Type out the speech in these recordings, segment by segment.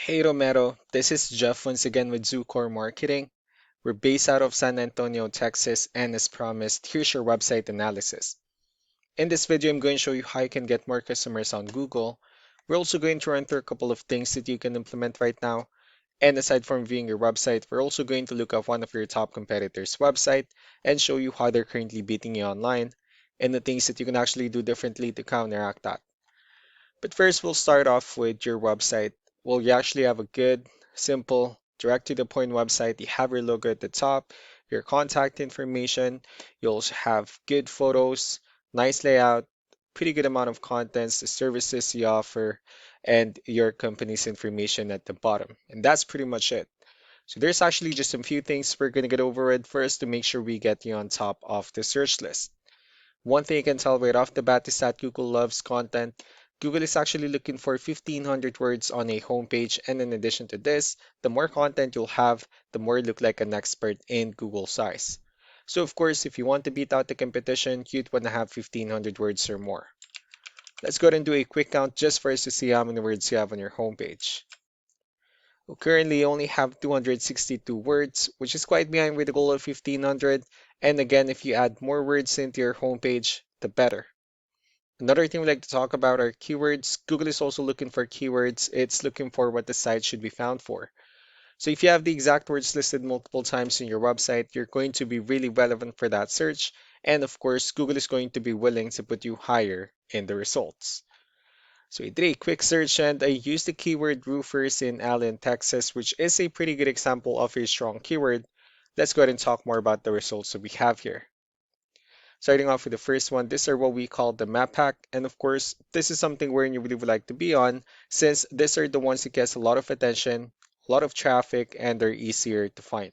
Hey Romero, this is Jeff once again with Core Marketing. We're based out of San Antonio, Texas, and as promised, here's your website analysis. In this video, I'm going to show you how you can get more customers on Google. We're also going to run through a couple of things that you can implement right now. And aside from viewing your website, we're also going to look at one of your top competitors' website and show you how they're currently beating you online and the things that you can actually do differently to counteract that. But first, we'll start off with your website. Well, you actually have a good, simple, direct to the point website. You have your logo at the top, your contact information. You also have good photos, nice layout, pretty good amount of contents, the services you offer, and your company's information at the bottom. And that's pretty much it. So there's actually just a few things we're going to get over it first to make sure we get you on top of the search list. One thing you can tell right off the bat is that Google loves content. Google is actually looking for 1,500 words on a homepage, and in addition to this, the more content you'll have, the more you look like an expert in Google size. So of course, if you want to beat out the competition, you'd want to have 1,500 words or more. Let's go ahead and do a quick count just for us to see how many words you have on your homepage. We currently only have 262 words, which is quite behind with the goal of 1,500. And again, if you add more words into your homepage, the better. Another thing we like to talk about are keywords. Google is also looking for keywords. It's looking for what the site should be found for. So if you have the exact words listed multiple times in your website, you're going to be really relevant for that search. And of course, Google is going to be willing to put you higher in the results. So I did a quick search and I used the keyword roofers in Allen, Texas, which is a pretty good example of a strong keyword. Let's go ahead and talk more about the results that we have here. Starting off with the first one, these are what we call the map hack. And of course, this is something where you really would like to be on since these are the ones that gets a lot of attention, a lot of traffic, and they're easier to find.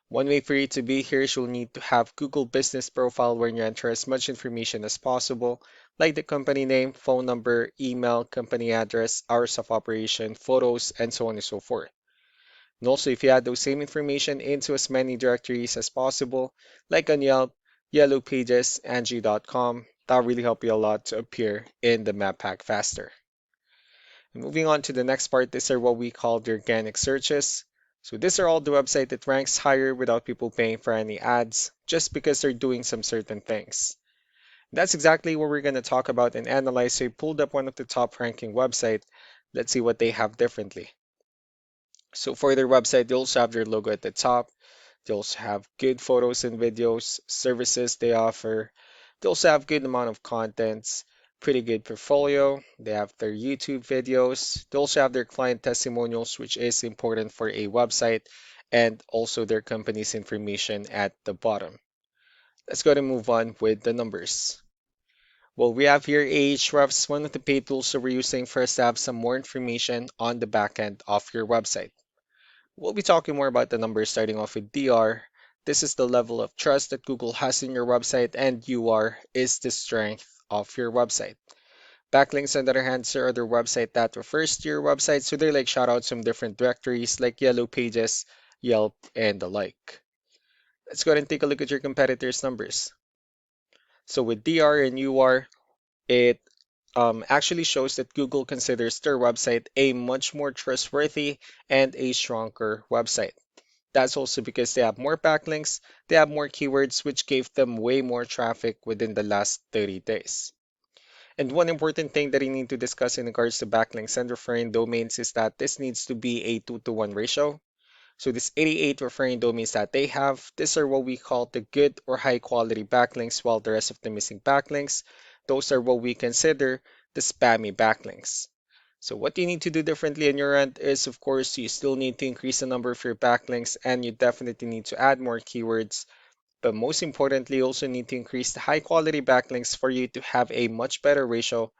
One way for you to be here is you'll need to have Google Business Profile where you enter as much information as possible, like the company name, phone number, email, company address, hours of operation, photos, and so on and so forth. And also, if you add those same information into as many directories as possible, like on Yelp, Yellow Pages, Angie.com, that'll really help you a lot to appear in the map pack faster. And moving on to the next part, these are what we call the organic searches. So these are all the website that ranks higher without people paying for any ads, just because they're doing some certain things. That's exactly what we're going to talk about and analyze. So I pulled up one of the top ranking website. Let's see what they have differently. So for their website, they also have their logo at the top. They also have good photos and videos, services they offer. They also have good amount of contents, pretty good portfolio. They have their YouTube videos. They also have their client testimonials, which is important for a website, and also their company's information at the bottom. Let's go ahead and move on with the numbers. Well, we have here Ahrefs, one of the paid tools that we're using for us to have some more information on the back end of your website. We'll be talking more about the numbers starting off with DR. This is the level of trust that Google has in your website, and UR is the strength of your website. Backlinks, on the other hand, are other website that refers to your website, so they're like shoutouts from different directories like Yellow Pages, Yelp, and the like. Let's go ahead and take a look at your competitors' numbers. So with DR and UR, it actually shows that Google considers their website a much more trustworthy and a stronger website. That's also because they have more backlinks, they have more keywords, which gave them way more traffic within the last 30 days. And one important thing that I need to discuss in regards to backlinks and referring domains is that this needs to be a 2-to-1 ratio. So this 88 referring domains that they have, these are what we call the good or high quality backlinks, while the rest of the missing backlinks, those are what we consider the spammy backlinks. So what you need to do differently on your end is, of course, you still need to increase the number of your backlinks and you definitely need to add more keywords. But most importantly, you also need to increase the high quality backlinks for you to have a much better ratio.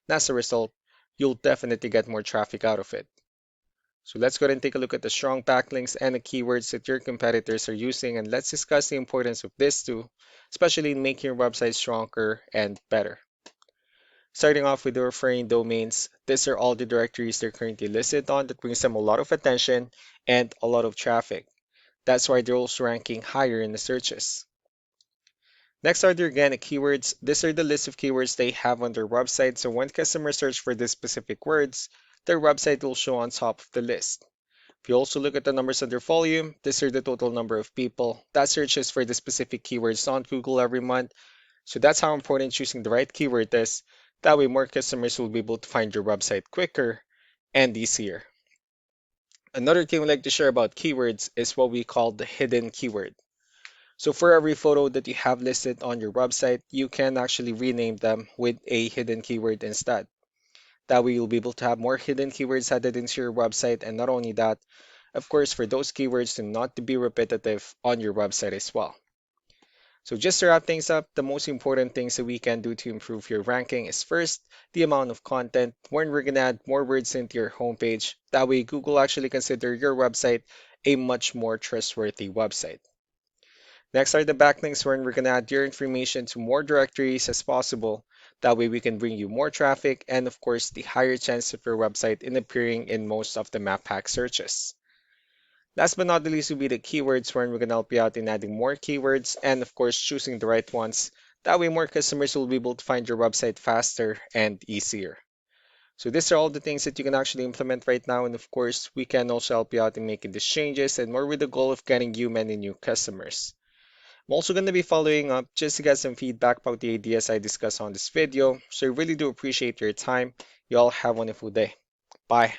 And as a result, you'll definitely get more traffic out of it. So let's go ahead and take a look at the strong backlinks and the keywords that your competitors are using, and let's discuss the importance of this too, especially in making your website stronger and better. Starting off with the referring domains, these are all the directories they're currently listed on that brings them a lot of attention and a lot of traffic. That's why they're also ranking higher in the searches. Next are the organic keywords. These are the list of keywords they have on their website. So when customers search for these specific words, their website will show on top of the list. If you also look at the numbers under volume, these are the total number of people that searches for the specific keywords on Google every month. So that's how important choosing the right keyword is. That way more customers will be able to find your website quicker and easier. Another thing we like to share about keywords is what we call the hidden keyword. So for every photo that you have listed on your website, you can actually rename them with a hidden keyword instead. That way you'll be able to have more hidden keywords added into your website, and not only that, of course, for those keywords to not to be repetitive on your website as well. So just to wrap things up, the most important things that we can do to improve your ranking is first, the amount of content, when we're gonna add more words into your homepage. That way Google actually consider your website a much more trustworthy website. Next are the backlinks wherein we're going to add your information to more directories as possible. That way we can bring you more traffic and of course the higher chance of your website in appearing in most of the map pack searches. Last but not the least will be the keywords wherein we're going to help you out in adding more keywords and of course choosing the right ones. That way more customers will be able to find your website faster and easier. So these are all the things that you can actually implement right now, and of course we can also help you out in making these changes and more with the goal of getting you many new customers. I'm also going to be following up just to get some feedback about the ideas I discussed on this video. So I really do appreciate your time. You all have a wonderful day. Bye.